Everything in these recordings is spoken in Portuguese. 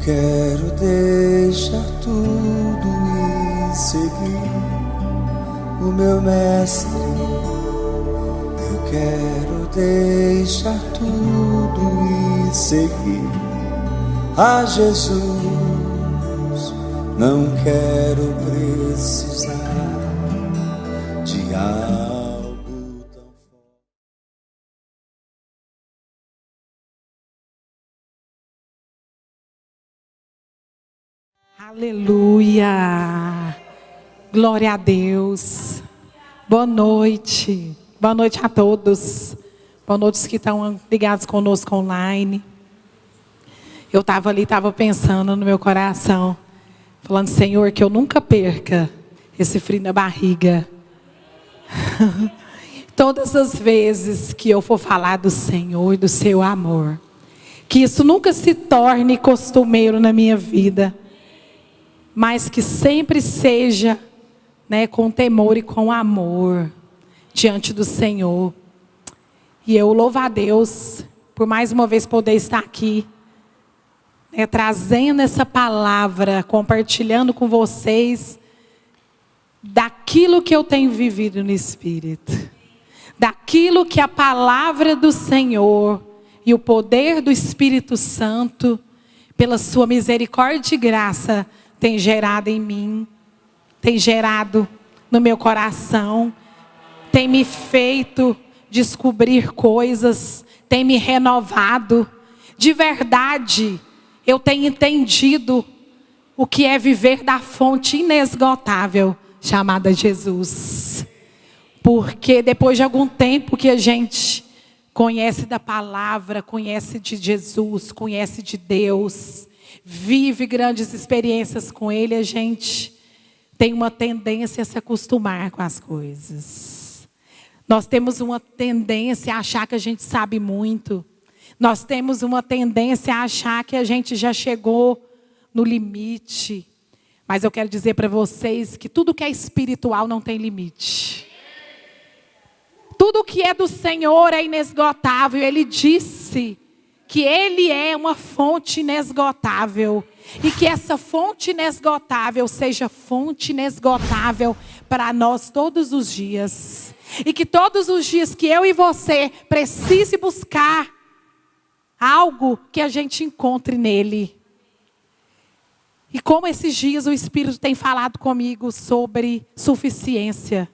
quero deixar tudo e seguir o meu mestre. Eu quero deixar tudo e seguir a Jesus. Não quero precisar de algo tão forte. Aleluia! Glória a Deus! Boa noite! Boa noite a todos! Boa noite os que estão ligados conosco online. Eu estava pensando no meu coração, falando, Senhor, que eu nunca perca esse frio na barriga. Todas as vezes que eu for falar do Senhor e do seu amor, que isso nunca se torne costumeiro na minha vida, mas que sempre seja, né, com temor e com amor diante do Senhor. E eu louvo a Deus por mais uma vez poder estar aqui, né, trazendo essa palavra, compartilhando com vocês daquilo que eu tenho vivido no Espírito, daquilo que a palavra do Senhor e o poder do Espírito Santo, pela sua misericórdia e graça, tem gerado em mim, tem gerado no meu coração, tem me feito descobrir coisas, tem me renovado. De verdade, eu tenho entendido o que é viver da fonte inesgotável chamada Jesus. Porque depois de algum tempo que a gente conhece da palavra, conhece de Jesus, conhece de Deus, vive grandes experiências com Ele, a gente tem uma tendência a se acostumar com as coisas. Nós temos uma tendência a achar que a gente sabe muito. Nós temos uma tendência a achar que a gente já chegou no limite. Mas eu quero dizer para vocês que tudo que é espiritual não tem limite. Tudo que é do Senhor é inesgotável. Ele disse que Ele é uma fonte inesgotável. E que essa fonte inesgotável seja fonte inesgotável para nós todos os dias. E que todos os dias que eu e você precise buscar algo, que a gente encontre nele. E como esses dias o Espírito tem falado comigo sobre suficiência.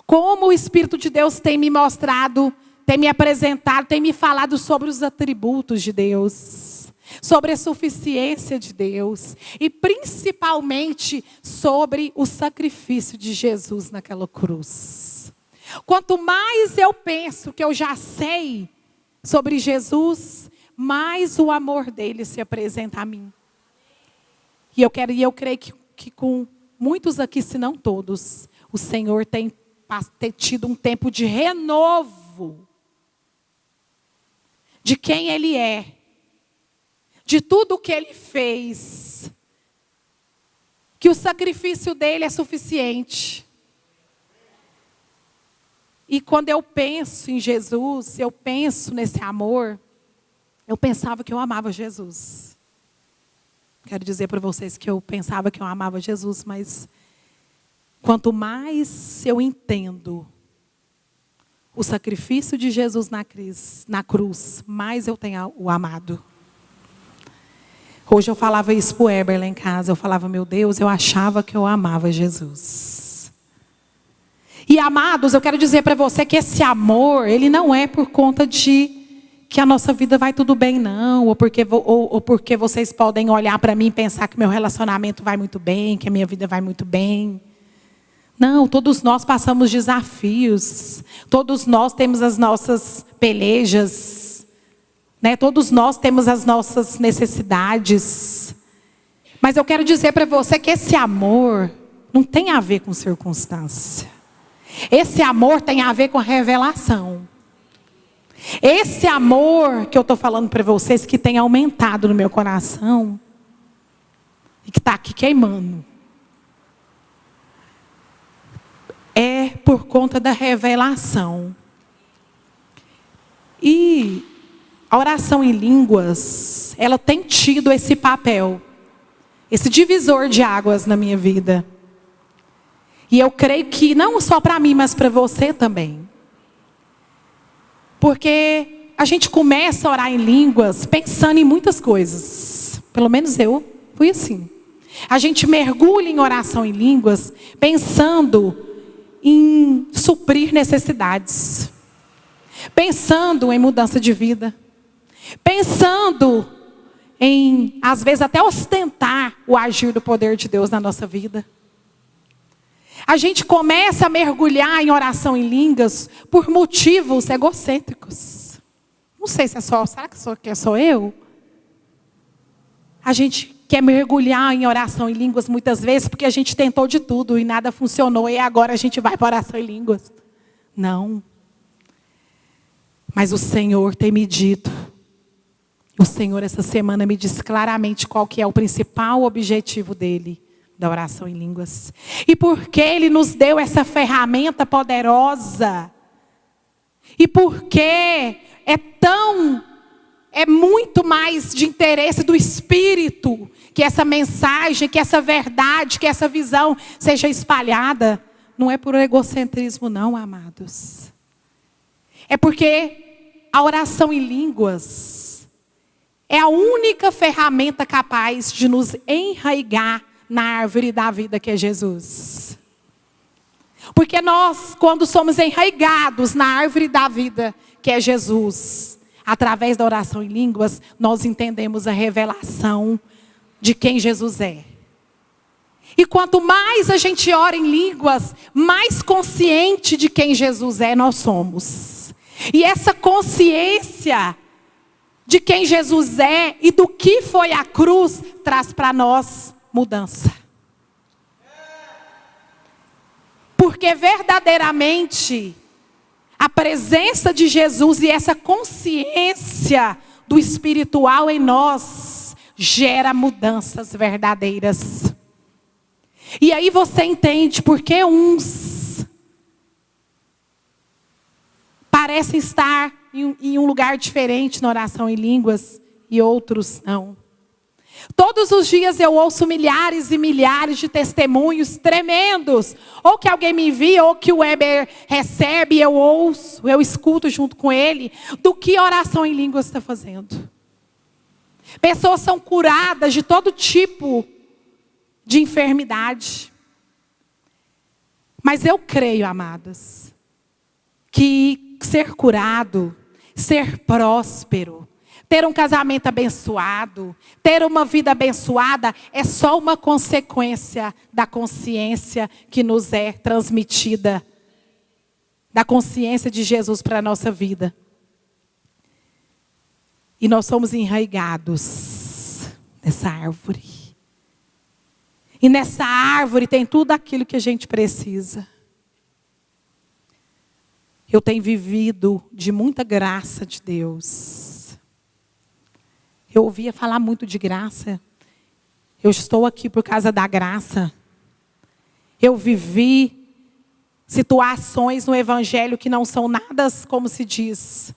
Como o Espírito de Deus tem me mostrado, tem me apresentado, tem me falado sobre os atributos de Deus, sobre a suficiência de Deus e principalmente sobre o sacrifício de Jesus naquela cruz. Quanto mais eu penso que eu já sei sobre Jesus, mais o amor dele se apresenta a mim. E eu creio que com muitos aqui, se não todos, o Senhor tem tido um tempo de renovo de quem Ele é, de tudo o que Ele fez, que o sacrifício dele é suficiente. E quando eu penso em Jesus, eu penso nesse amor, eu pensava que eu amava Jesus. Quero dizer para vocês que eu pensava que eu amava Jesus, mas quanto mais eu entendo o sacrifício de Jesus na cruz, mais eu tenho o amado. Hoje eu falava isso para o Heber lá em casa, eu falava, meu Deus, eu achava que eu amava Jesus. E amados, eu quero dizer para você que esse amor, ele não é por conta de que a nossa vida vai tudo bem, não. Ou porque vocês podem olhar para mim e pensar que meu relacionamento vai muito bem, que a minha vida vai muito bem. Não, todos nós passamos desafios. Todos nós temos as nossas pelejas, né? Todos nós temos as nossas necessidades. Mas eu quero dizer para você que esse amor não tem a ver com circunstância. Esse amor tem a ver com revelação. Esse amor que eu estou falando para vocês, que tem aumentado no meu coração, e que está aqui queimando, é por conta da revelação. E A oração em línguas, ela tem tido esse papel, esse divisor de águas na minha vida. E eu creio que não só para mim, mas para você também. Porque a gente começa a orar em línguas pensando em muitas coisas. Pelo menos eu fui assim. A gente mergulha em oração em línguas pensando em suprir necessidades. Pensando em mudança de vida. Pensando em, às vezes, até ostentar o agir do poder de Deus na nossa vida. A gente começa a mergulhar em oração em línguas por motivos egocêntricos. Não sei se é só, será que é só eu? A gente quer mergulhar em oração em línguas muitas vezes porque a gente tentou de tudo e nada funcionou e agora a gente vai para oração em línguas. Não. Mas o Senhor tem me dito. O Senhor essa semana me disse claramente qual que é o principal objetivo dele, da oração em línguas. E porque ele nos deu essa ferramenta poderosa. E porque é muito mais de interesse do Espírito que essa mensagem, que essa verdade, que essa visão seja espalhada. Não é por egocentrismo não, amados. É porque a oração em línguas é a única ferramenta capaz de nos enraigar na árvore da vida que é Jesus. Porque nós, quando somos enraigados na árvore da vida que é Jesus, através da oração em línguas, nós entendemos a revelação de quem Jesus é. E quanto mais a gente ora em línguas, mais consciente de quem Jesus é nós somos. E essa consciência de quem Jesus é e do que foi a cruz, traz para nós mudança. Porque verdadeiramente a presença de Jesus e essa consciência do espiritual em nós gera mudanças verdadeiras. E aí você entende por que uns parecem estar em um lugar diferente na oração em línguas e outros não. Todos os dias eu ouço milhares e milhares de testemunhos tremendos. Ou que alguém me envia, ou que o Weber recebe, eu ouço, eu escuto junto com ele, do que a oração em línguas está fazendo. Pessoas são curadas de todo tipo de enfermidade. Mas eu creio, amadas, que ser curado, ser próspero, ter um casamento abençoado, ter uma vida abençoada, é só uma consequência da consciência que nos é transmitida. Da consciência de Jesus para a nossa vida. E nós somos enraigados nessa árvore. E nessa árvore tem tudo aquilo que a gente precisa. Eu tenho vivido de muita graça de Deus. Eu ouvia falar muito de graça. Eu estou aqui por causa da graça. Eu vivi situações no Evangelho que não são nada, como se diz,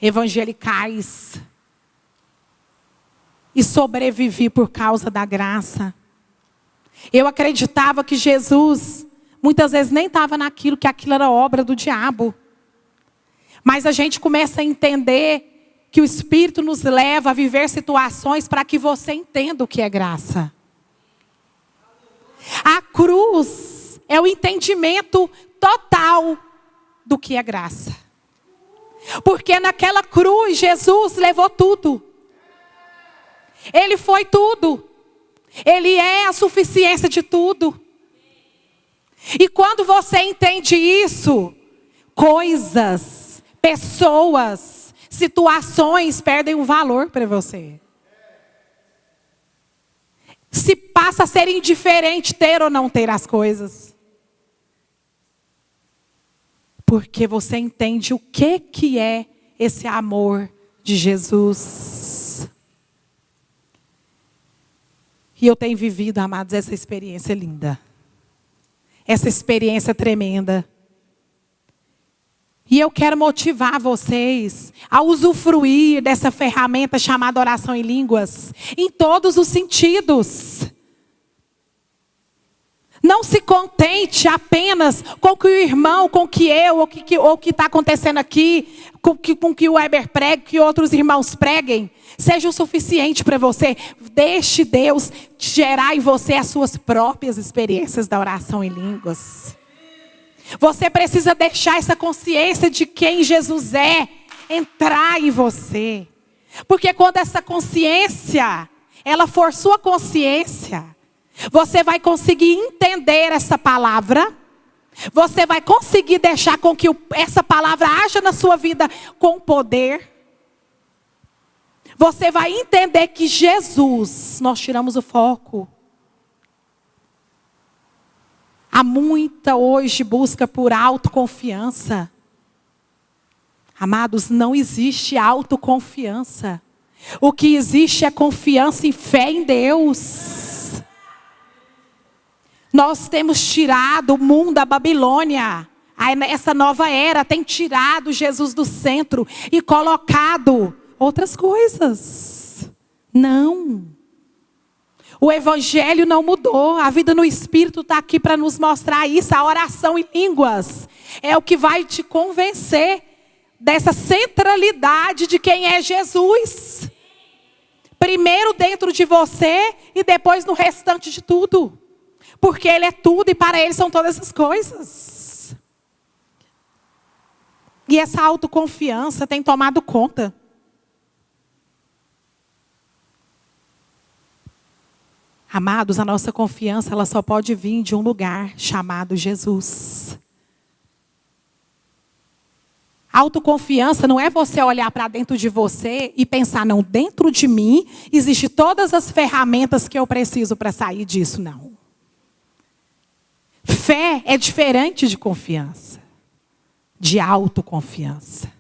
evangelicais. E sobrevivi por causa da graça. Eu acreditava que Jesus, muitas vezes nem estava naquilo, que aquilo era obra do diabo. Mas a gente começa a entender que o Espírito nos leva a viver situações para que você entenda o que é graça. A cruz é o entendimento total do que é graça. Porque naquela cruz Jesus levou tudo. Ele foi tudo. Ele é a suficiência de tudo. E quando você entende isso, coisas, pessoas, situações perdem o valor para você. Se passa a ser indiferente ter ou não ter as coisas. Porque você entende o que é esse amor de Jesus. E eu tenho vivido, amados, essa experiência linda. Essa experiência tremenda. E eu quero motivar vocês a usufruir dessa ferramenta chamada oração em línguas, em todos os sentidos. Não se contente apenas com o que o irmão, com o que eu, ou o que está acontecendo aqui, com que o Weber pregue, que outros irmãos preguem. Seja o suficiente para você. Deixe Deus gerar em você as suas próprias experiências da oração em línguas. Você precisa deixar essa consciência de quem Jesus é entrar em você. Porque quando essa consciência, ela for sua consciência, você vai conseguir entender essa palavra. Você vai conseguir deixar com que essa palavra haja na sua vida com poder. Você vai entender que Jesus, nós tiramos o foco. Há muita hoje busca por autoconfiança. Amados, não existe autoconfiança. O que existe é confiança e fé em Deus. Nós temos tirado o mundo da Babilônia. Essa nova era tem tirado Jesus do centro e colocado outras coisas. Não. O evangelho não mudou. A vida no Espírito está aqui para nos mostrar isso. A oração em línguas é o que vai te convencer dessa centralidade de quem é Jesus. Primeiro dentro de você e depois no restante de tudo. Porque Ele é tudo e para Ele são todas as coisas. E essa autoconfiança tem tomado conta. Amados, a nossa confiança ela só pode vir de um lugar chamado Jesus. Autoconfiança não é você olhar para dentro de você e pensar, não, dentro de mim existem todas as ferramentas que eu preciso para sair disso, não. Fé é diferente de confiança, de autoconfiança.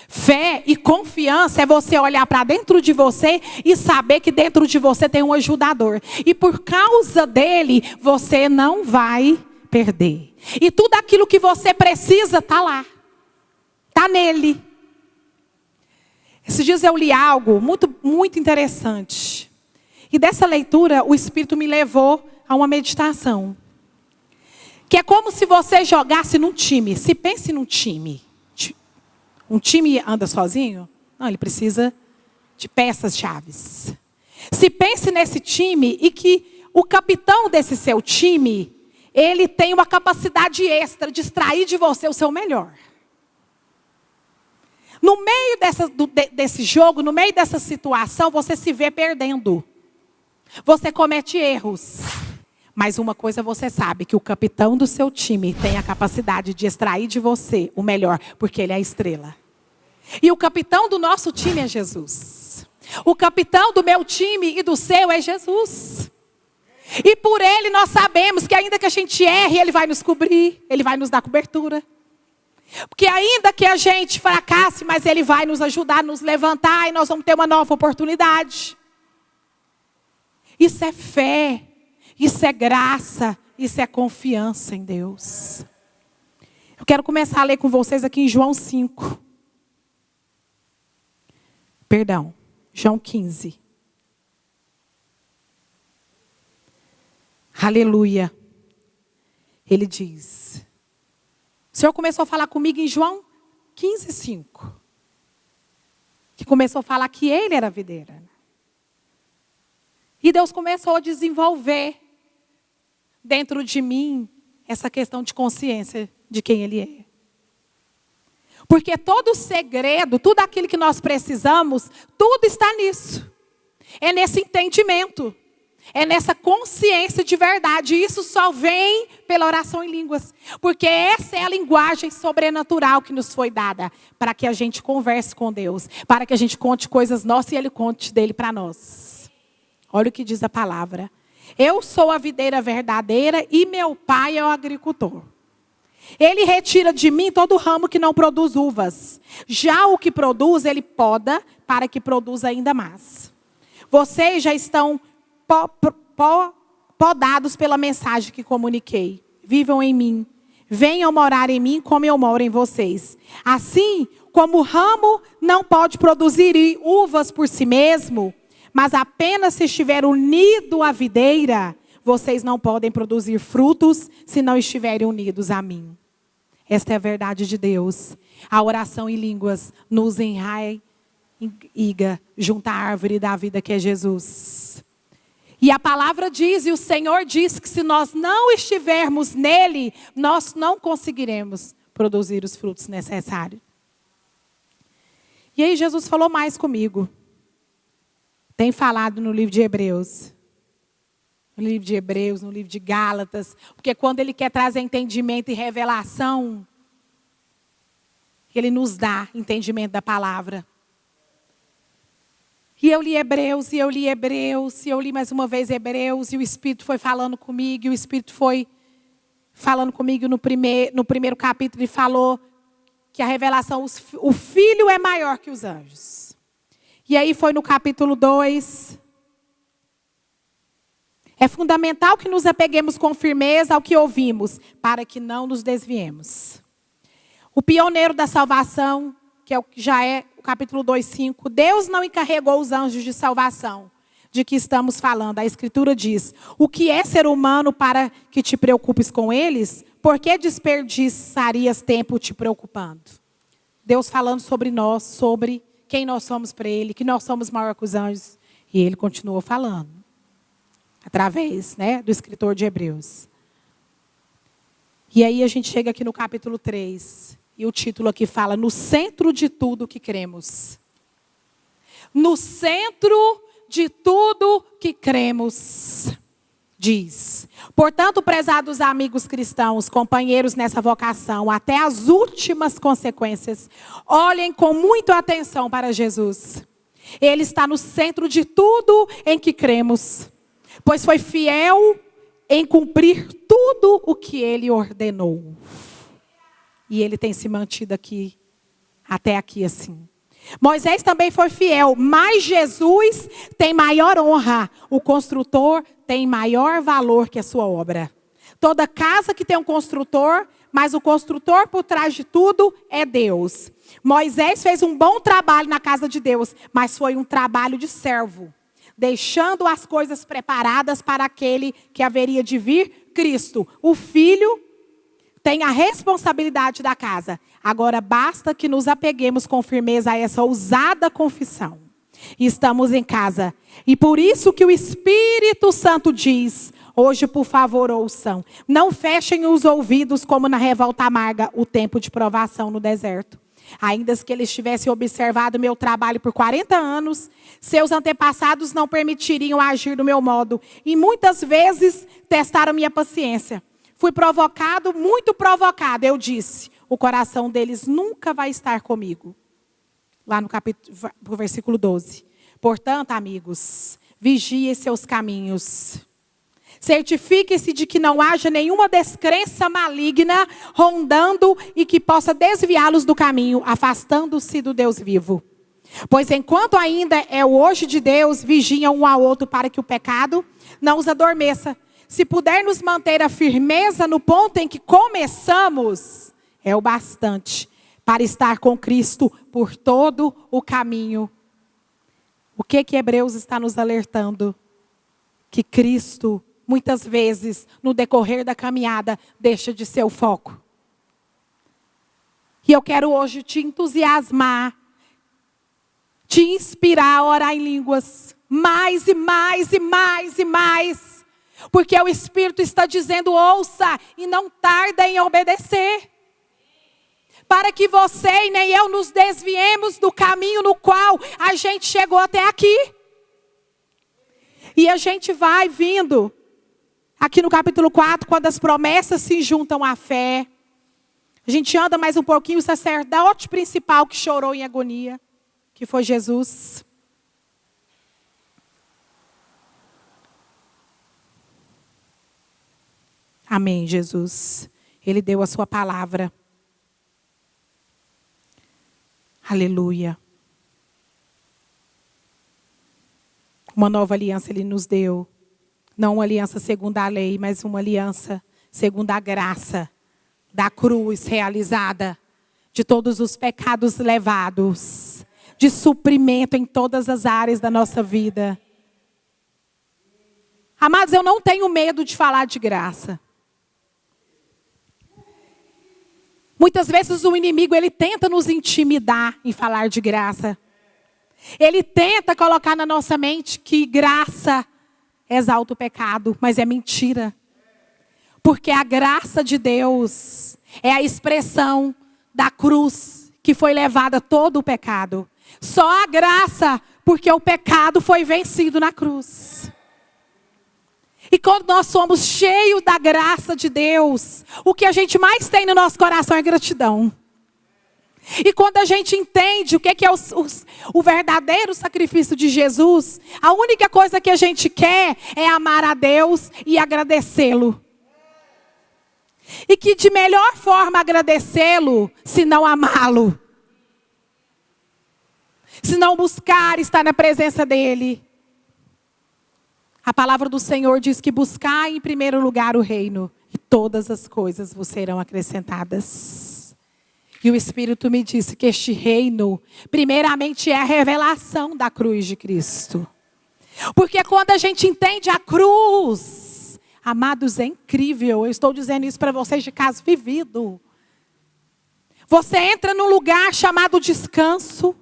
Fé e confiança é você olhar para dentro de você e saber que dentro de você tem um ajudador. E por causa dele, você não vai perder. E tudo aquilo que você precisa está lá. Está nele. Esses dias eu li algo muito, muito interessante. E dessa leitura, o Espírito me levou a uma meditação. Que é como se você jogasse num time. Se pense num time. Um time anda sozinho? Não, ele precisa de peças-chaves. Se pense nesse time e que o capitão desse seu time, ele tem uma capacidade extra de extrair de você o seu melhor. No meio desse jogo, no meio dessa situação, você se vê perdendo. Você comete erros. Mas uma coisa você sabe, que o capitão do seu time tem a capacidade de extrair de você o melhor, porque ele é a estrela. E o capitão do nosso time é Jesus. O capitão do meu time e do seu é Jesus. E por ele nós sabemos que ainda que a gente erre, ele vai nos cobrir, ele vai nos dar cobertura. Porque ainda que a gente fracasse, mas ele vai nos ajudar a nos levantar e nós vamos ter uma nova oportunidade. Isso é fé. Isso é graça, isso é confiança em Deus. Eu quero começar a ler com vocês aqui em João 5. Perdão, João 15. Aleluia. Ele diz. O Senhor começou a falar comigo em João 15, 5. Que começou a falar que Ele era a videira. E Deus começou a desenvolver dentro de mim essa questão de consciência de quem Ele é. Porque todo o segredo, tudo aquilo que nós precisamos, tudo está nisso. É nesse entendimento. É nessa consciência de verdade. E isso só vem pela oração em línguas. Porque essa é a linguagem sobrenatural que nos foi dada. Para que a gente converse com Deus. Para que a gente conte coisas nossas e Ele conte dele para nós. Olha o que diz a palavra. Eu sou a videira verdadeira e meu pai é o agricultor. Ele retira de mim todo ramo que não produz uvas. Já o que produz, ele poda para que produza ainda mais. Vocês já estão podados pela mensagem que comuniquei. Vivam em mim. Venham morar em mim como eu moro em vocês. Assim como o ramo não pode produzir uvas por si mesmo, mas apenas se estiver unido à videira, vocês não podem produzir frutos se não estiverem unidos a mim. Esta é a verdade de Deus. A oração em línguas nos enraiga junto à árvore da vida que é Jesus. E a palavra diz, e o Senhor diz que se nós não estivermos nele, nós não conseguiremos produzir os frutos necessários. E aí Jesus falou mais comigo. Tem falado no livro de Hebreus. No livro de Hebreus, no livro de Gálatas. Porque quando ele quer trazer entendimento e revelação, ele nos dá entendimento da palavra. E eu li Hebreus, e eu li Hebreus, e eu li mais uma vez Hebreus, e o Espírito foi falando comigo, e o Espírito foi falando comigo no primeiro capítulo, e falou que a revelação, o Filho é maior que os anjos. E aí foi no capítulo 2. É fundamental que nos apeguemos com firmeza ao que ouvimos, para que não nos desviemos. O pioneiro da salvação, que já é o capítulo 2:5, Deus não encarregou os anjos de salvação, de que estamos falando. A Escritura diz, o que é ser humano para que te preocupes com eles? Por que desperdiçarias tempo te preocupando? Deus falando sobre nós, sobre quem nós somos para Ele, que nós somos maior que os anjos. E Ele continuou falando, através, do escritor de Hebreus. E aí a gente chega aqui no capítulo 3. E o título aqui fala, no centro de tudo que cremos. No centro de tudo que cremos, diz. Portanto, prezados amigos cristãos, companheiros nessa vocação, até as últimas consequências, olhem com muita atenção para Jesus. Ele está no centro de tudo em que cremos, pois foi fiel em cumprir tudo o que ele ordenou. E ele tem se mantido aqui, até aqui assim. Moisés também foi fiel, mas Jesus tem maior honra. O construtor tem maior valor que a sua obra. Toda casa que tem um construtor, mas o construtor por trás de tudo é Deus. Moisés fez um bom trabalho na casa de Deus, mas foi um trabalho de servo, deixando as coisas preparadas para aquele que haveria de vir, Cristo. O Filho tem a responsabilidade da casa. Agora basta que nos apeguemos com firmeza a essa ousada confissão. Estamos em casa. E por isso que o Espírito Santo diz, hoje por favor ouçam. Não fechem os ouvidos como na revolta amarga, o tempo de provação no deserto. Ainda que eles tivessem observado meu trabalho por 40 anos, seus antepassados não permitiriam agir do meu modo. E muitas vezes testaram minha paciência. Fui provocado, muito provocado. Eu disse, o coração deles nunca vai estar comigo. Lá no versículo 12. Portanto, amigos, vigiem seus caminhos. Certifiquem-se de que não haja nenhuma descrença maligna rondando e que possa desviá-los do caminho, afastando-se do Deus vivo. Pois enquanto ainda é o hoje de Deus, vigiam um ao outro para que o pecado não os adormeça. Se puder nos manter a firmeza no ponto em que começamos, é o bastante para estar com Cristo por todo o caminho. O que Hebreus está nos alertando? Que Cristo, muitas vezes, no decorrer da caminhada, deixa de ser o foco. E eu quero hoje te entusiasmar, te inspirar a orar em línguas, mais e mais e mais e mais. Porque o Espírito está dizendo, ouça e não tarda em obedecer. Para que você e nem eu nos desviemos do caminho no qual a gente chegou até aqui. E a gente vai vindo, aqui no capítulo 4, quando as promessas se juntam à fé. A gente anda mais um pouquinho, o sacerdote principal que chorou em agonia, que foi Jesus. Amém, Jesus. Ele deu a sua palavra. Aleluia. Uma nova aliança Ele nos deu. Não uma aliança segundo a lei, mas uma aliança segundo a graça. da cruz realizada, de todos os pecados levados, de suprimento em todas as áreas da nossa vida. Amados, eu não tenho medo de falar de graça. Muitas vezes o inimigo, ele tenta nos intimidar em falar de graça. Ele tenta colocar na nossa mente que graça exalta o pecado, mas é mentira. Porque a graça de Deus é a expressão da cruz que foi levada todo o pecado. Só a graça, porque o pecado foi vencido na cruz. E quando nós somos cheios da graça de Deus, o que a gente mais tem no nosso coração é gratidão. E quando a gente entende o que é o verdadeiro sacrifício de Jesus, a única coisa que a gente quer é amar a Deus e agradecê-lo. E que de melhor forma agradecê-lo, se não amá-lo. Se não buscar estar na presença dEle. A palavra do Senhor diz que buscar em primeiro lugar o reino, e todas as coisas vos serão acrescentadas. E o Espírito me disse que este reino, primeiramente, é a revelação da cruz de Cristo. Porque quando a gente entende a cruz, amados, é incrível. Eu estou dizendo isso para vocês de caso vivido. Você entra num lugar chamado descanso.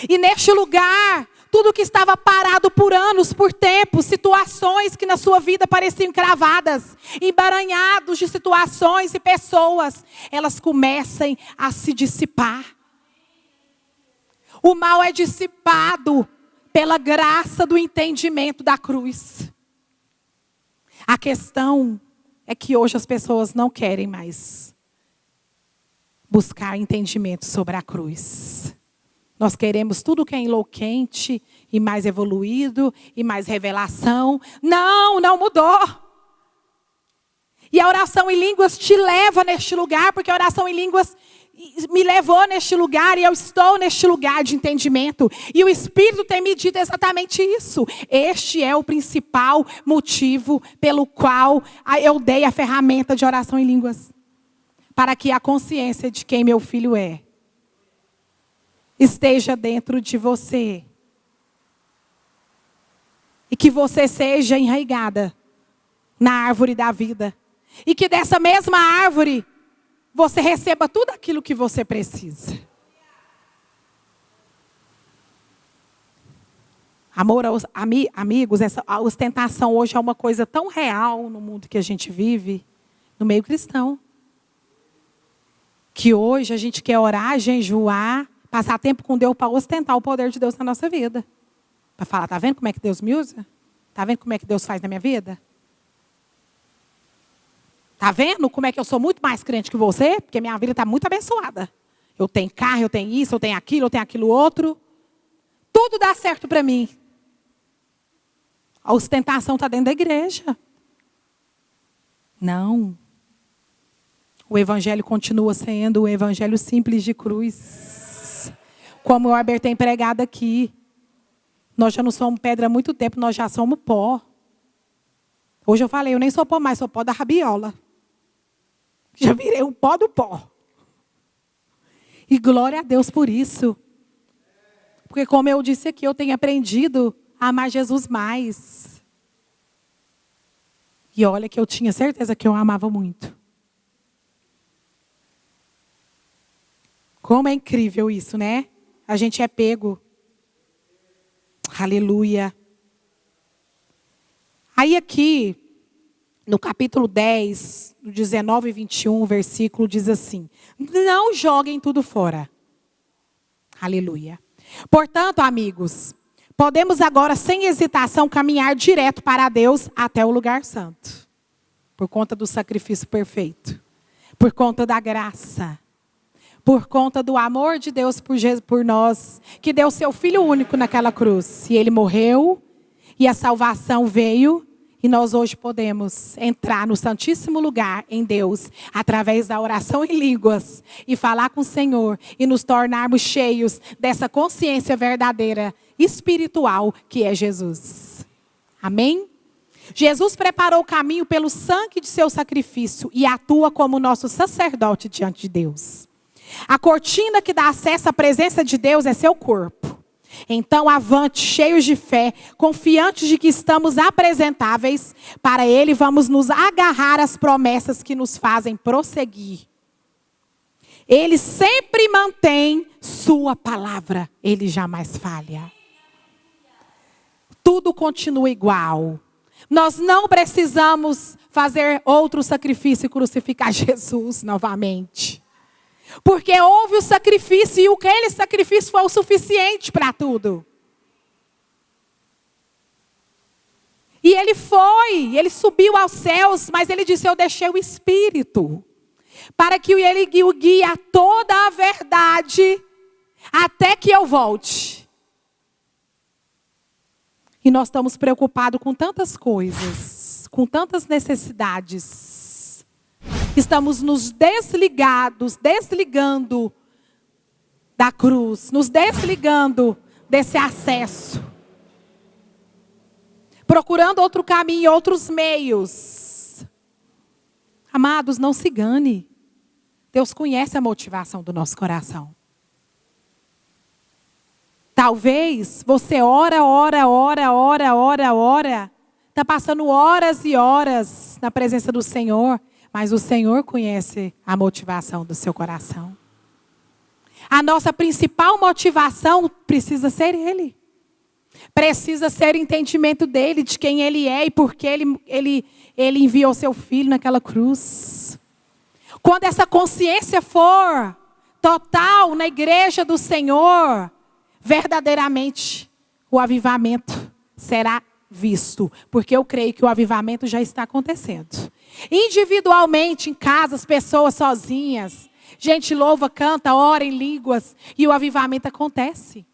E neste lugar, tudo que estava parado por anos, por tempos, situações que na sua vida pareciam cravadas, embaranhados de situações e pessoas, elas começam a se dissipar. O mal é dissipado pela graça do entendimento da cruz. A questão é que hoje as pessoas não querem mais buscar entendimento sobre a cruz. Nós queremos tudo que é enlouquente e mais evoluído e mais revelação. Não mudou. E a oração em línguas te leva neste lugar, porque a oração em línguas me levou neste lugar e eu estou neste lugar de entendimento. E o Espírito tem me dito exatamente isso. Este é o principal motivo pelo qual eu dei a ferramenta de oração em línguas. Para que a consciência de quem meu filho é esteja dentro de você. E que você seja enraigada na árvore da vida. E que dessa mesma árvore você receba tudo aquilo que você precisa. Amor, amigos, a ostentação hoje é uma coisa tão real no mundo que a gente vive, no meio cristão. Que hoje a gente quer orar, jejuar, passar tempo com Deus para ostentar o poder de Deus na nossa vida. Para falar, tá vendo como é que Deus me usa? Tá vendo como é que Deus faz na minha vida? Tá vendo como é que eu sou muito mais crente que você? Porque minha vida está muito abençoada. Eu tenho carro, eu tenho isso, eu tenho aquilo outro. Tudo dá certo para mim. A ostentação está dentro da igreja. Não. O evangelho continua sendo o evangelho simples de cruz. Como o Albert tem pregado aqui. Nós já não somos pedra há muito tempo, nós já somos pó. Hoje eu falei, eu nem sou pó mais, sou pó da rabiola. Já virei o pó do pó. E glória a Deus por isso. Porque como eu disse aqui, eu tenho aprendido a amar Jesus mais. E olha que eu tinha certeza que eu amava muito. Como é incrível isso, né? A gente é pego. Aleluia. Aí aqui, no capítulo 10, no 19 e 21, versículo diz assim: não joguem tudo fora. Aleluia. Portanto, amigos, podemos agora, sem hesitação, caminhar direto para Deus até o lugar santo. Por conta do sacrifício perfeito. Por conta da graça. Por conta do amor de Deus por nós, que deu seu Filho único naquela cruz. E Ele morreu, e a salvação veio, e nós hoje podemos entrar no santíssimo lugar em Deus, através da oração em línguas, e falar com o Senhor, e nos tornarmos cheios dessa consciência verdadeira, espiritual, que é Jesus. Amém? Jesus preparou o caminho pelo sangue de seu sacrifício e atua como nosso sacerdote diante de Deus. A cortina que dá acesso à presença de Deus é seu corpo. Então, avante, cheios de fé, confiantes de que estamos apresentáveis, para Ele vamos nos agarrar às promessas que nos fazem prosseguir. Ele sempre mantém sua palavra, Ele jamais falha. Tudo continua igual. Nós não precisamos fazer outro sacrifício e crucificar Jesus novamente. Porque houve o sacrifício e aquele sacrifício foi o suficiente para tudo. E ele subiu aos céus, mas ele disse, eu deixei o Espírito. Para que ele o guie a toda a verdade, até que eu volte. E nós estamos preocupados com tantas coisas, com tantas necessidades. Estamos nos desligando da cruz, nos desligando desse acesso. Procurando outro caminho, outros meios. Amados, não se engane. Deus conhece a motivação do nosso coração. Talvez você ora. Está passando horas e horas na presença do Senhor. Mas o Senhor conhece a motivação do seu coração. A nossa principal motivação precisa ser Ele. Precisa ser o entendimento dEle, de quem Ele é e por que Ele enviou seu Filho naquela cruz. Quando essa consciência for total na igreja do Senhor, verdadeiramente o avivamento será visto. Porque eu creio que o avivamento já está acontecendo. Individualmente, em casa, as pessoas sozinhas. Gente louva, canta, ora em línguas. E o avivamento acontece.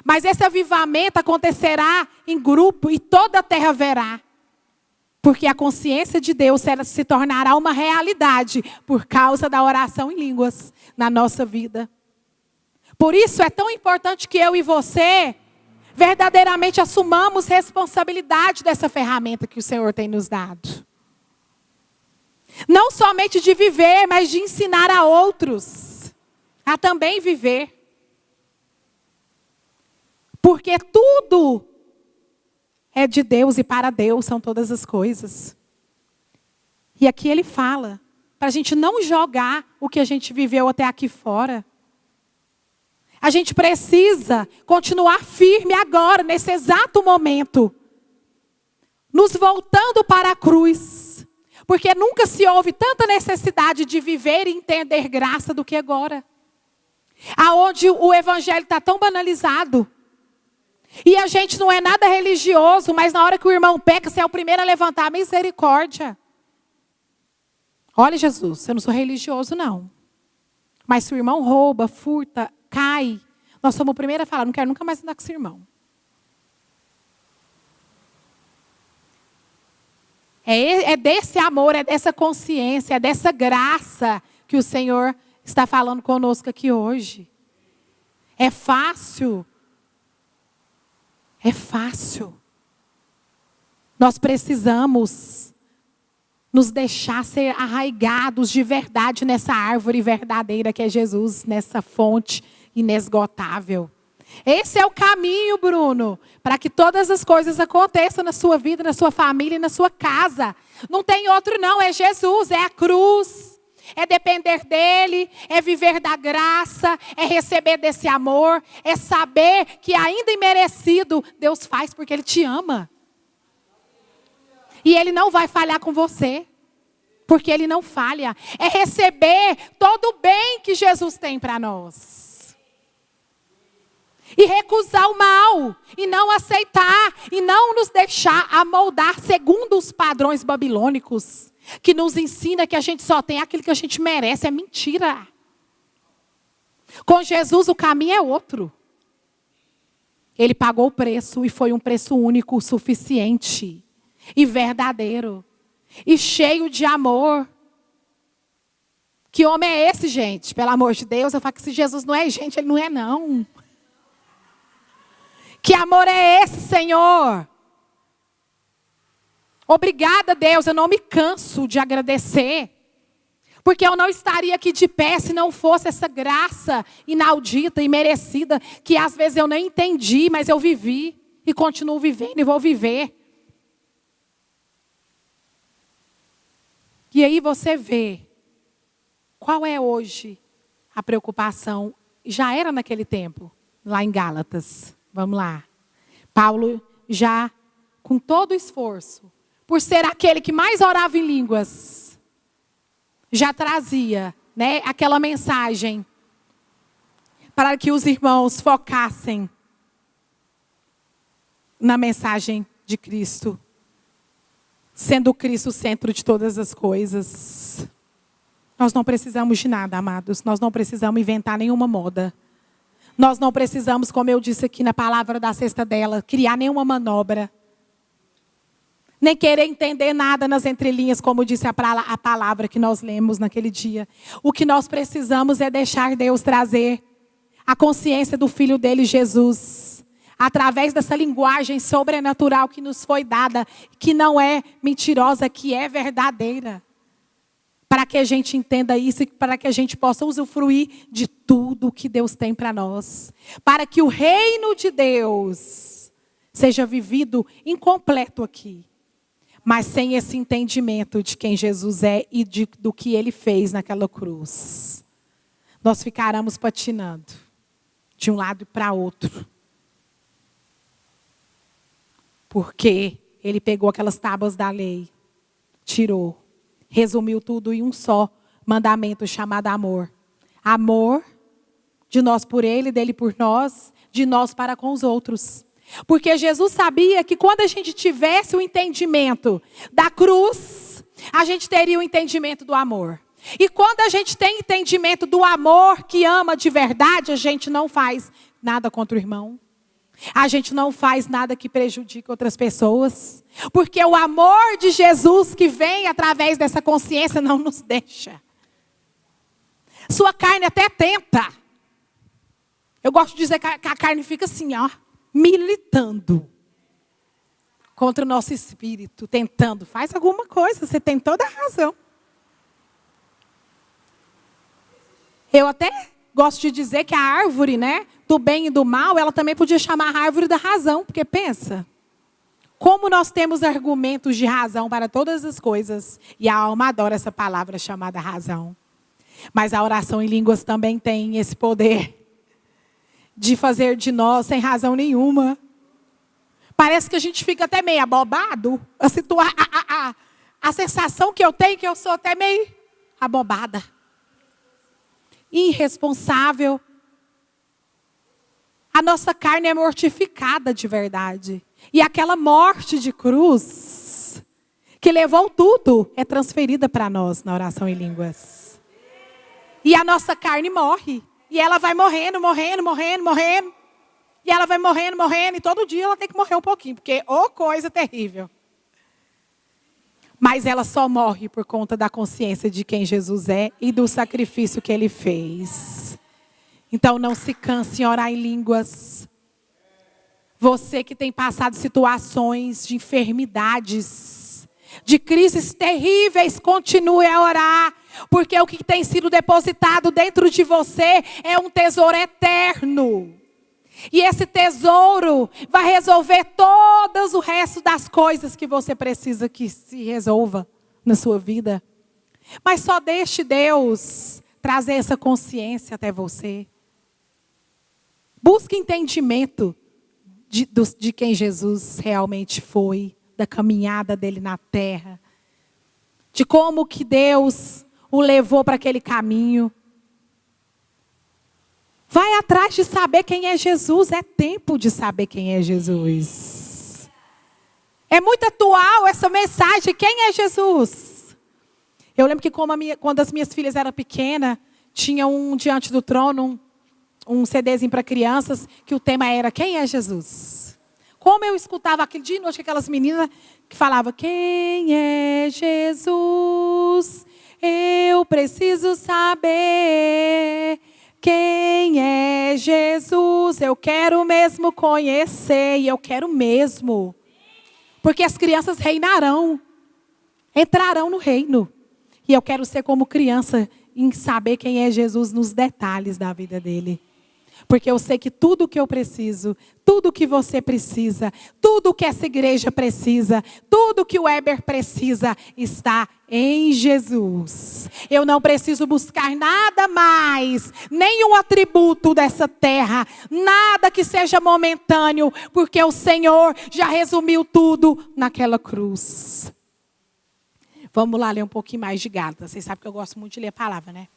Mas esse avivamento acontecerá em grupo e toda a terra verá. Porque a consciência de Deus se tornará uma realidade por causa da oração em línguas na nossa vida. Por isso é tão importante que eu e você verdadeiramente assumamos responsabilidade dessa ferramenta que o Senhor tem nos dado. Não somente de viver, mas de ensinar a outros a também viver. Porque tudo é de Deus e para Deus são todas as coisas. E aqui ele fala, para a gente não jogar o que a gente viveu até aqui fora. A gente precisa continuar firme agora, nesse exato momento. Nos voltando para a cruz. Porque nunca se houve tanta necessidade de viver e entender graça do que agora. Aonde o evangelho está tão banalizado. E a gente não é nada religioso, mas na hora que o irmão peca, você é o primeiro a levantar a misericórdia. Olha, Jesus, eu não sou religioso, não. Mas se o irmão rouba, furta, cai, nós somos o primeiro a falar, não quero nunca mais andar com esse irmão. É desse amor, é dessa consciência, é dessa graça que o Senhor está falando conosco aqui hoje. É fácil. É fácil. Nós precisamos nos deixar ser arraigados de verdade nessa árvore verdadeira que é Jesus, nessa fonte inesgotável. Esse é o caminho, Bruno, para que todas as coisas aconteçam na sua vida, na sua família e na sua casa. Não tem outro não, é Jesus, é a cruz. É depender dele, é viver da graça, é receber desse amor, é saber que ainda imerecido Deus faz porque Ele te ama. E Ele não vai falhar com você, porque Ele não falha. É receber todo o bem que Jesus tem para nós. E recusar o mal, e não aceitar, e não nos deixar amoldar segundo os padrões babilônicos. Que nos ensina que a gente só tem aquilo que a gente merece. É mentira. Com Jesus o caminho é outro. Ele pagou o preço e foi um preço único, suficiente e verdadeiro. E cheio de amor. Que homem é esse, gente? Pelo amor de Deus, eu falo que se Jesus não é gente, Ele não é não. Que amor é esse, Senhor? Obrigada, Deus, eu não me canso de agradecer. Porque eu não estaria aqui de pé se não fosse essa graça inaudita e merecida, que às vezes eu nem entendi, mas eu vivi e continuo vivendo e vou viver. E aí você vê qual é hoje a preocupação. Já era naquele tempo, lá em Gálatas. Vamos lá. Paulo já com todo o esforço, por ser aquele que mais orava em línguas, já trazia, né, aquela mensagem para que os irmãos focassem na mensagem de Cristo, sendo Cristo o centro de todas as coisas. Nós não precisamos de nada, amados. Nós não precisamos inventar nenhuma moda. Nós não precisamos, como eu disse aqui na palavra da cesta dela, criar nenhuma manobra. Nem querer entender nada nas entrelinhas, como disse a palavra que nós lemos naquele dia. O que nós precisamos é deixar Deus trazer a consciência do Filho dele, Jesus. Através dessa linguagem sobrenatural que nos foi dada, que não é mentirosa, que é verdadeira. Para que a gente entenda isso e para que a gente possa usufruir de tudo que Deus tem para nós. Para que o reino de Deus seja vivido incompleto aqui. Mas sem esse entendimento de quem Jesus é e do que Ele fez naquela cruz. Nós ficaremos patinando de um lado para outro. Porque Ele pegou aquelas tábuas da lei, tirou, resumiu tudo em um só mandamento chamado amor. Amor de nós por Ele, dele por nós, de nós para com os outros. Porque Jesus sabia que quando a gente tivesse o entendimento da cruz, a gente teria o entendimento do amor. E quando a gente tem entendimento do amor que ama de verdade, a gente não faz nada contra o irmão. A gente não faz nada que prejudique outras pessoas. Porque o amor de Jesus que vem através dessa consciência não nos deixa. Sua carne até tenta. Eu gosto de dizer que a carne fica assim, ó. Militando contra o nosso espírito, tentando. Faz alguma coisa, você tem toda a razão. Eu até gosto de dizer que a árvore, né, do bem e do mal, ela também podia chamar a árvore da razão, porque pensa, como nós temos argumentos de razão para todas as coisas, e a alma adora essa palavra chamada razão. Mas a oração em línguas também tem esse poder de fazer de nós sem razão nenhuma. Parece que a gente fica até meio abobado. A sensação que eu tenho é que eu sou até meio abobada. Irresponsável. A nossa carne é mortificada de verdade. E aquela morte de cruz, que levou tudo, é transferida para nós na oração em línguas. E a nossa carne morre. E ela vai morrendo. E ela vai morrendo. E todo dia ela tem que morrer um pouquinho. Porque, coisa terrível. Mas ela só morre por conta da consciência de quem Jesus é e do sacrifício que Ele fez. Então não se canse em orar em línguas. Você que tem passado situações de enfermidades, de crises terríveis, continue a orar. Porque o que tem sido depositado dentro de você é um tesouro eterno. E esse tesouro vai resolver todos o resto das coisas que você precisa que se resolva na sua vida. Mas só deixe Deus trazer essa consciência até você. Busque entendimento de quem Jesus realmente foi, da caminhada dele na terra. De como que Deus o levou para aquele caminho. Vai atrás de saber quem é Jesus. É tempo de saber quem é Jesus. É muito atual essa mensagem. Quem é Jesus? Eu lembro que quando as minhas filhas eram pequenas, tinha um Diante do Trono, um CDzinho para crianças, que o tema era quem é Jesus? Como eu escutava aquele dia e noite, aquelas meninas que falavam, quem é Jesus? Eu preciso saber quem é Jesus. Eu quero mesmo conhecer e eu quero mesmo. Porque as crianças reinarão, entrarão no reino. E eu quero ser como criança em saber quem é Jesus nos detalhes da vida dele. Porque eu sei que tudo o que eu preciso, tudo o que você precisa, tudo o que essa igreja precisa, tudo o que o Heber precisa, está em Jesus. Eu não preciso buscar nada mais, nenhum atributo dessa terra, nada que seja momentâneo, porque o Senhor já resumiu tudo naquela cruz. Vamos lá ler um pouquinho mais de Gálatas. Vocês sabem que eu gosto muito de ler a palavra, né?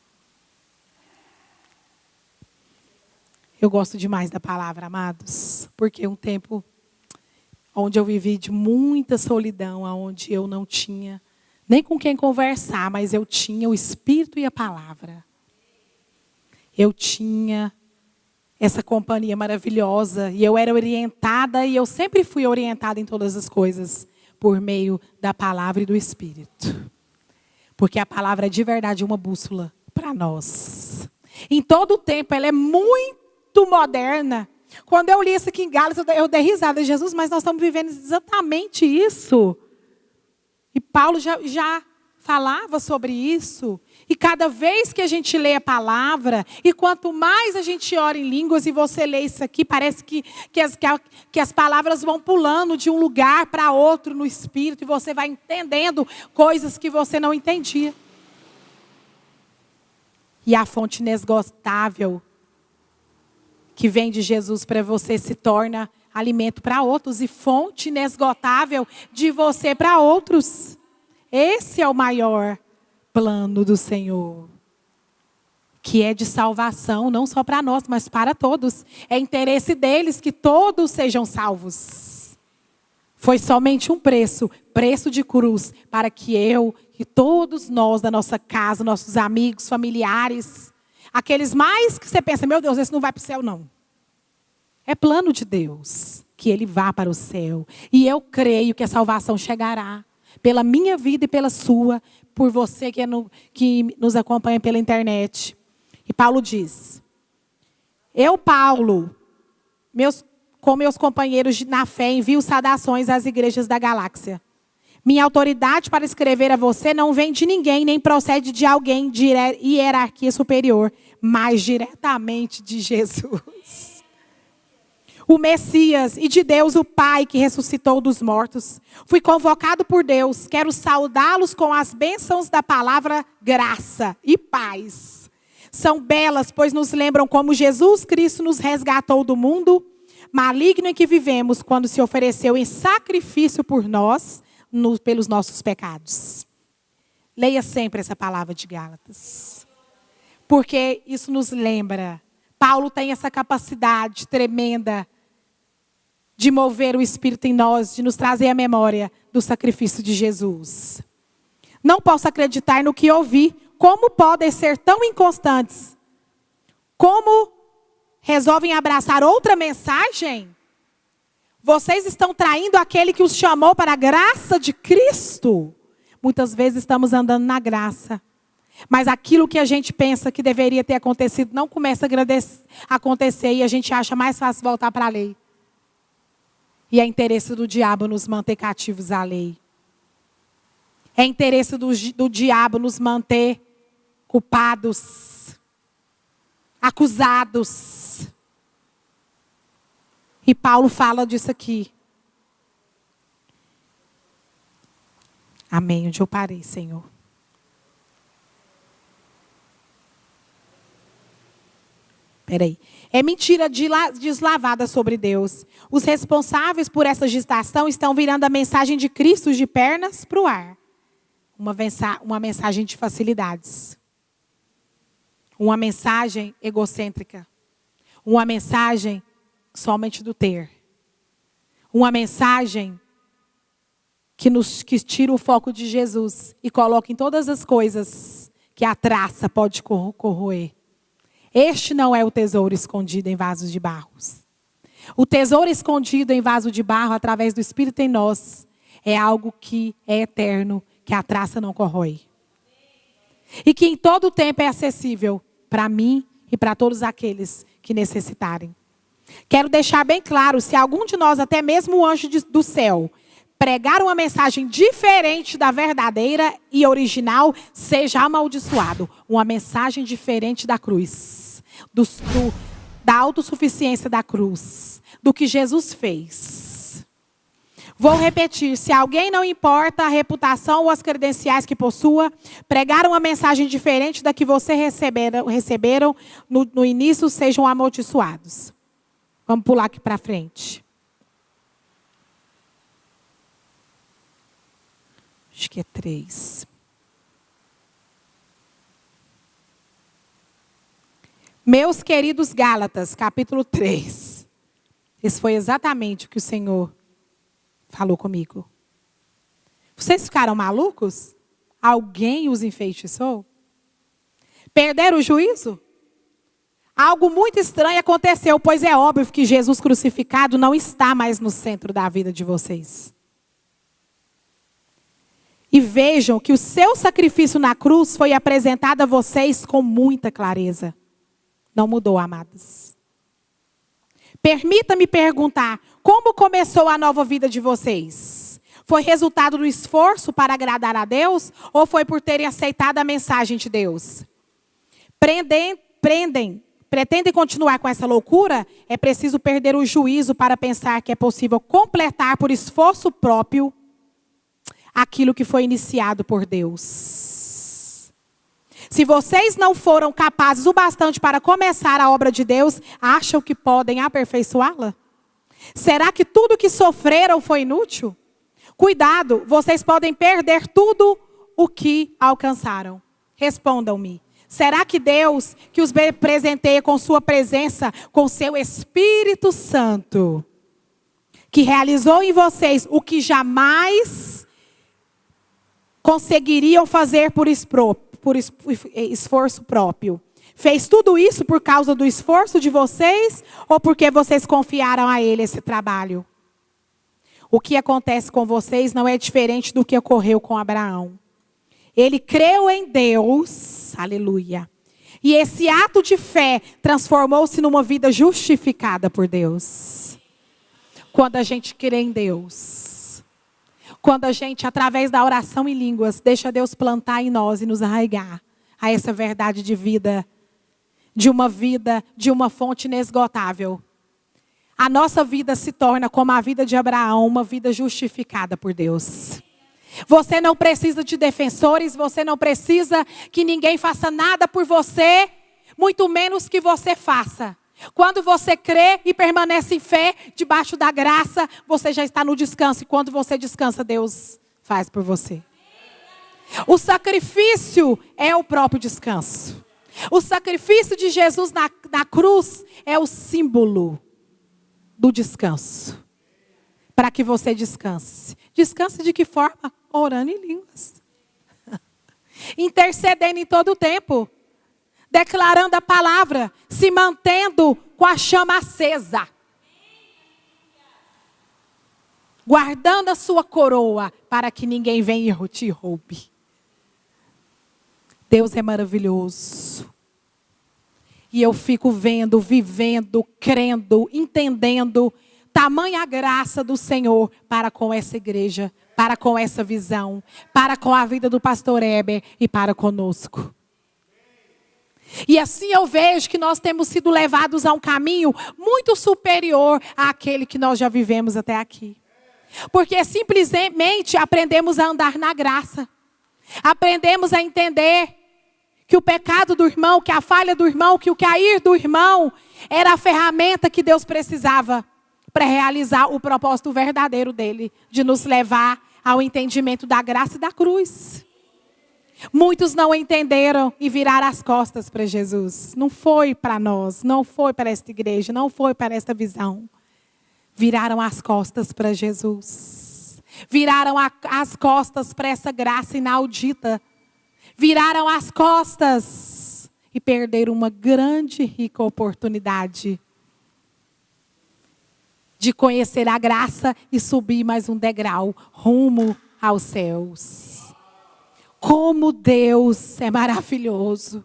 Eu gosto demais da palavra, amados, porque um tempo onde eu vivi de muita solidão, onde eu não tinha nem com quem conversar, mas eu tinha o Espírito e a palavra. Eu tinha essa companhia maravilhosa e eu era orientada e eu sempre fui orientada em todas as coisas por meio da palavra e do Espírito. Porque a palavra é de verdade uma bússola para nós. Em todo o tempo ela é muito moderna. Quando eu li isso aqui em Gálatas, eu dei risada. Jesus, mas nós estamos vivendo exatamente isso. E Paulo já falava sobre isso. E cada vez que a gente lê a palavra, e quanto mais a gente ora em línguas, e você lê isso aqui, parece que as palavras vão pulando de um lugar para outro no Espírito, e você vai entendendo coisas que você não entendia. E a fonte inesgotável que vem de Jesus para você se torna alimento para outros e fonte inesgotável de você para outros. Esse é o maior plano do Senhor, que é de salvação, não só para nós, mas para todos. É interesse deles que todos sejam salvos. Foi somente um preço de cruz, para que eu e todos nós da nossa casa, nossos amigos, familiares, aqueles mais que você pensa, meu Deus, esse não vai para o céu, não. É plano de Deus que ele vá para o céu. E eu creio que a salvação chegará pela minha vida e pela sua, por você que nos acompanha pela internet. E Paulo diz, eu, Paulo, com meus companheiros na fé, envio saudações às igrejas da galáxia. Minha autoridade para escrever a você não vem de ninguém, nem procede de alguém de hierarquia superior, mas diretamente de Jesus. O Messias e de Deus o Pai que ressuscitou dos mortos. Fui convocado por Deus, quero saudá-los com as bênçãos da palavra graça e paz. São belas, pois nos lembram como Jesus Cristo nos resgatou do mundo maligno em que vivemos, quando se ofereceu em sacrifício por nós, pelos nossos pecados. Leia sempre essa palavra de Gálatas. Porque isso nos lembra. Paulo tem essa capacidade tremenda de mover o Espírito em nós, de nos trazer a memória do sacrifício de Jesus. Não posso acreditar no que ouvi. Como podem ser tão inconstantes? Como resolvem abraçar outra mensagem? Vocês estão traindo aquele que os chamou para a graça de Cristo. Muitas vezes estamos andando na graça. Mas aquilo que a gente pensa que deveria ter acontecido não começa a acontecer e a gente acha mais fácil voltar para a lei. E é interesse do diabo nos manter cativos à lei. É interesse do diabo nos manter culpados, acusados. E Paulo fala disso aqui. Amém. Onde eu parei, Senhor? Peraí. É mentira deslavada sobre Deus. Os responsáveis por essa agitação estão virando a mensagem de Cristo de pernas para o ar. Uma mensagem de facilidades. Uma mensagem egocêntrica. Uma mensagem somente do ter. Uma mensagem que tira o foco de Jesus e coloca em todas as coisas que a traça pode corroer. Este não é o tesouro escondido em vasos de barro. O tesouro escondido em vaso de barro, através do Espírito em nós, é algo que é eterno, que a traça não corrói. E que em todo o tempo é acessível para mim e para todos aqueles que necessitarem. Quero deixar bem claro, se algum de nós, até mesmo o anjo do céu, pregar uma mensagem diferente da verdadeira e original, seja amaldiçoado. Uma mensagem diferente da cruz, da autossuficiência da cruz, do que Jesus fez. Vou repetir, se alguém não importa a reputação ou as credenciais que possua, pregar uma mensagem diferente da que você receberam no início, sejam amaldiçoados. Vamos pular aqui para frente. Acho que é 3. Meus queridos Gálatas, capítulo 3. Esse foi exatamente o que o Senhor falou comigo. Vocês ficaram malucos? Alguém os enfeitiçou? Perderam o juízo? Algo muito estranho aconteceu, pois é óbvio que Jesus crucificado não está mais no centro da vida de vocês. E vejam que o seu sacrifício na cruz foi apresentado a vocês com muita clareza. Não mudou, amados. Permita-me perguntar, como começou a nova vida de vocês? Foi resultado do esforço para agradar a Deus? Ou foi por terem aceitado a mensagem de Deus? Pretendem continuar com essa loucura? É preciso perder o juízo para pensar que é possível completar por esforço próprio aquilo que foi iniciado por Deus. Se vocês não foram capazes o bastante para começar a obra de Deus, acham que podem aperfeiçoá-la? Será que tudo que sofreram foi inútil? Cuidado, vocês podem perder tudo o que alcançaram. Respondam-me. Será que Deus, que os presenteia com sua presença, com seu Espírito Santo, que realizou em vocês o que jamais conseguiriam fazer por esforço próprio, fez tudo isso por causa do esforço de vocês ou porque vocês confiaram a Ele esse trabalho? O que acontece com vocês não é diferente do que ocorreu com Abraão. Ele creu em Deus, aleluia. E esse ato de fé transformou-se numa vida justificada por Deus. Quando a gente crê em Deus, quando a gente, através da oração em línguas, deixa Deus plantar em nós e nos arraigar a essa verdade de vida, de uma fonte inesgotável. A nossa vida se torna, como a vida de Abraão, uma vida justificada por Deus. Você não precisa de defensores, você não precisa que ninguém faça nada por você, muito menos que você faça. Quando você crê e permanece em fé, debaixo da graça, você já está no descanso. E quando você descansa, Deus faz por você. O sacrifício é o próprio descanso. O sacrifício de Jesus na cruz é o símbolo do descanso. Para que você descanse. Descanse de que forma? Orando em línguas. Intercedendo em todo o tempo. Declarando a palavra. Se mantendo com a chama acesa. Guardando a sua coroa. Para que ninguém venha e te roube. Deus é maravilhoso. E eu fico vendo, vivendo, crendo, entendendo tamanha graça do Senhor para com essa igreja, para com essa visão, para com a vida do pastor Heber e para conosco. E assim eu vejo que nós temos sido levados a um caminho muito superior àquele que nós já vivemos até aqui. Porque simplesmente aprendemos a andar na graça. Aprendemos a entender que o pecado do irmão, que a falha do irmão, que o cair do irmão era a ferramenta que Deus precisava para realizar o propósito verdadeiro dele, de nos levar ao entendimento da graça e da cruz. Muitos não entenderam e viraram as costas para Jesus. Não foi para nós, não foi para esta igreja, não foi para esta visão. Viraram as costas para Jesus. Viraram as costas para essa graça inaudita. Viraram as costas e perderam uma grande e rica oportunidade de conhecer a graça e subir mais um degrau rumo aos céus. Como Deus é maravilhoso.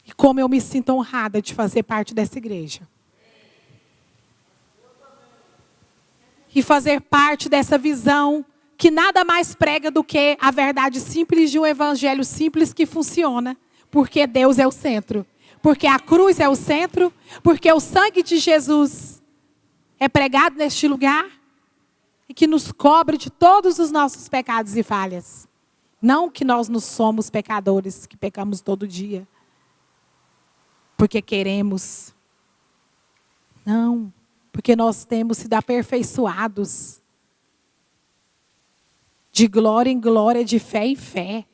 E como eu me sinto honrada de fazer parte dessa igreja. e fazer parte dessa visão que nada mais prega do que a verdade simples de um evangelho simples que funciona. Porque Deus é o centro. Porque a cruz é o centro. Porque o sangue de Jesus é pregado neste lugar. E que nos cobre de todos os nossos pecados e falhas. Não que nós não somos pecadores, que pecamos todo dia. Porque queremos. Não. Porque nós temos sido aperfeiçoados. De glória em glória, de fé em fé.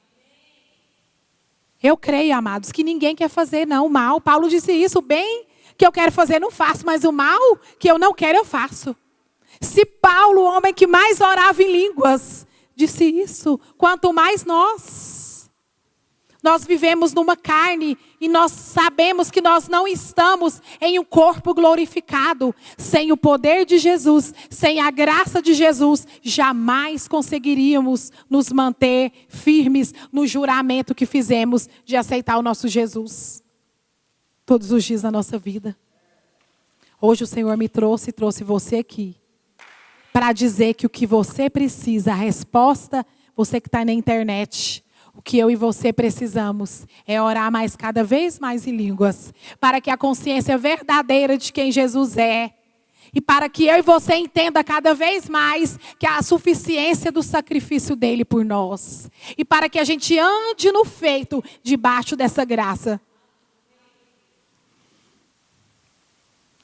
Eu creio, amados, que ninguém quer fazer não o mal. Paulo disse isso, o bem que eu quero fazer não faço, mas o mal que eu não quero eu faço. Se Paulo, o homem que mais orava em línguas, disse isso, quanto mais nós. Nós vivemos numa carne e nós sabemos que nós não estamos em um corpo glorificado. Sem o poder de Jesus, sem a graça de Jesus, jamais conseguiríamos nos manter firmes no juramento que fizemos de aceitar o nosso Jesus. Todos os dias da nossa vida. Hoje o Senhor me trouxe você aqui. Para dizer que o que você precisa, a resposta, você que está na internet, o que eu e você precisamos é orar mais cada vez mais em línguas. Para que a consciência verdadeira de quem Jesus é. E para que eu e você entenda cada vez mais que há a suficiência do sacrifício dele por nós. E para que a gente ande no feito debaixo dessa graça.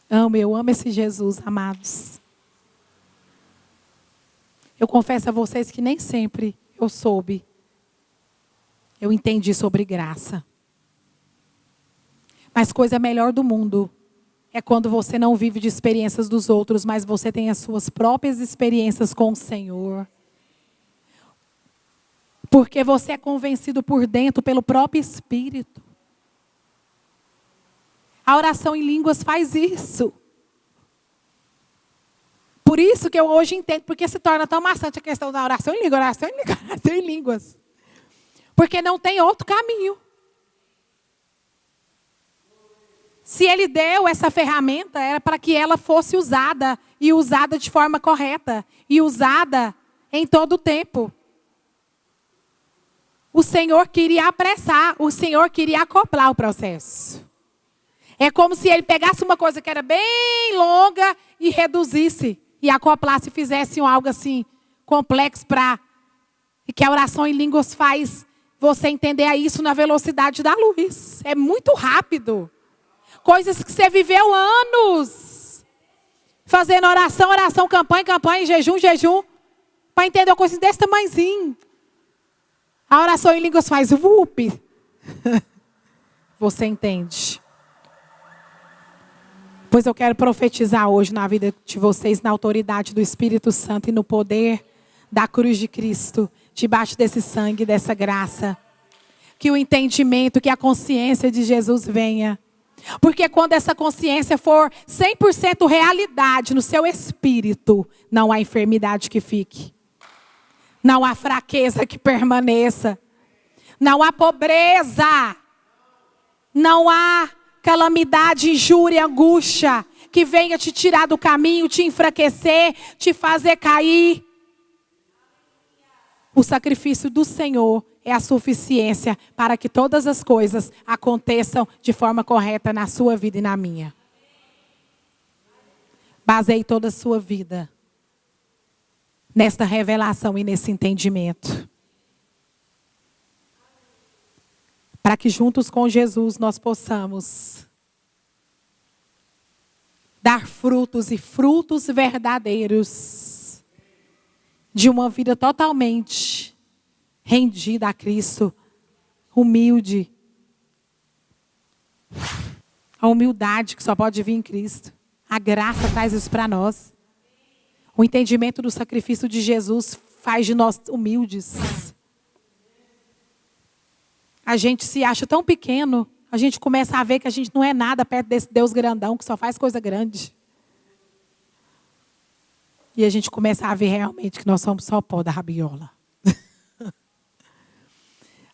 Eu amo esse Jesus, amados. Eu confesso a vocês que nem sempre eu soube. Eu entendi sobre graça. Mas coisa melhor do mundo é quando você não vive de experiências dos outros, mas você tem as suas próprias experiências com o Senhor. Porque você é convencido por dentro pelo próprio Espírito. A oração em línguas faz isso. Por isso que eu hoje entendo porque se torna tão maçante a questão da oração em línguas, oração em línguas. Porque não tem outro caminho. Se ele deu essa ferramenta, era para que ela fosse usada. E usada de forma correta. E usada em todo o tempo. O Senhor queria apressar. O Senhor queria acoplar o processo. É como se ele pegasse uma coisa que era bem longa e reduzisse. E acoplasse e fizesse algo assim complexo para... E que a oração em línguas faz você entender isso na velocidade da luz. É muito rápido. Coisas que você viveu anos. Fazendo oração, campanha, jejum. Para entender uma coisa desse tamanhozinho. A oração em línguas faz vup. Você entende. Pois eu quero profetizar hoje na vida de vocês, na autoridade do Espírito Santo e no poder da cruz de Cristo, debaixo desse sangue, dessa graça. Que o entendimento, que a consciência de Jesus venha. Porque quando essa consciência for 100% realidade no seu espírito, não há enfermidade que fique. Não há fraqueza que permaneça. Não há pobreza. Não há calamidade, injúria, angústia, que venha te tirar do caminho, te enfraquecer, te fazer cair. O sacrifício do Senhor é a suficiência para que todas as coisas aconteçam de forma correta na sua vida e na minha. Baseie toda a sua vida nesta revelação e nesse entendimento. Para que juntos com Jesus nós possamos dar frutos e frutos verdadeiros de uma vida totalmente rendida a Cristo, humilde. A humildade que só pode vir em Cristo. A graça traz isso para nós. O entendimento do sacrifício de Jesus faz de nós humildes. A gente se acha tão pequeno, a gente começa a ver que a gente não é nada perto desse Deus grandão, que só faz coisa grande. E a gente começa a ver realmente que nós somos só pó da rabiola.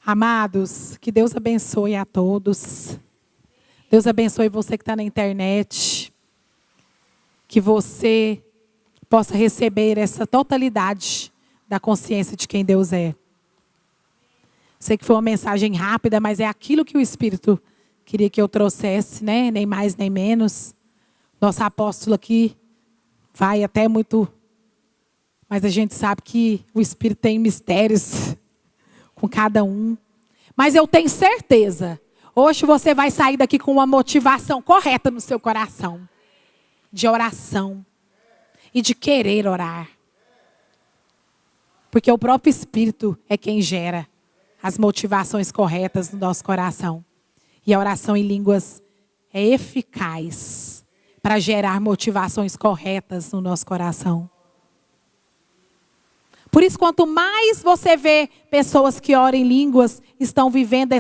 Amados, que Deus abençoe a todos. Deus abençoe você que está na internet. Que você possa receber essa totalidade da consciência de quem Deus é. Sei que foi uma mensagem rápida, mas é aquilo que o Espírito queria que eu trouxesse, né? Nem mais nem menos. Nosso apóstolo aqui vai até muito, mas a gente sabe que o Espírito tem mistérios com cada um. Mas eu tenho certeza, hoje você vai sair daqui com uma motivação correta no seu coração, de oração e de querer orar. Porque o próprio Espírito é quem gera as motivações corretas no nosso coração. E a oração em línguas é eficaz para gerar motivações corretas no nosso coração. Por isso, quanto mais você vê pessoas que oram em línguas, estão vivendo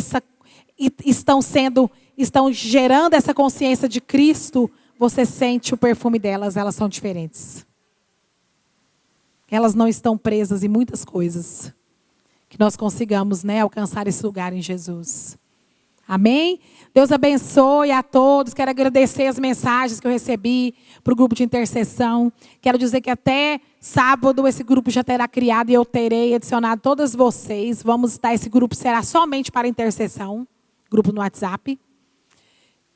estão gerando essa consciência de Cristo, você sente o perfume delas, elas são diferentes. Elas não estão presas em muitas coisas. Que nós consigamos, né, alcançar esse lugar em Jesus. Amém? Deus abençoe a todos. Quero agradecer as mensagens que eu recebi para o grupo de intercessão. Quero dizer que até sábado esse grupo já terá criado e eu terei adicionado todas vocês. Esse grupo será somente para intercessão. Grupo no WhatsApp.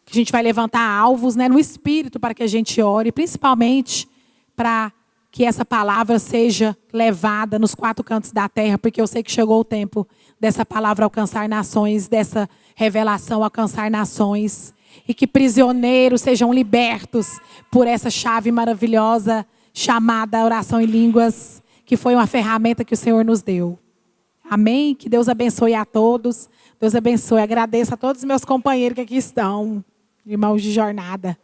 Que a gente vai levantar alvos, né, no Espírito para que a gente ore. Principalmente para que essa palavra seja levada nos 4 cantos da terra. Porque eu sei que chegou o tempo dessa palavra alcançar nações, dessa revelação alcançar nações. E que prisioneiros sejam libertos por essa chave maravilhosa chamada oração em línguas, que foi uma ferramenta que o Senhor nos deu. Amém? Que Deus abençoe a todos. Deus abençoe. Agradeço a todos os meus companheiros que aqui estão, irmãos de jornada.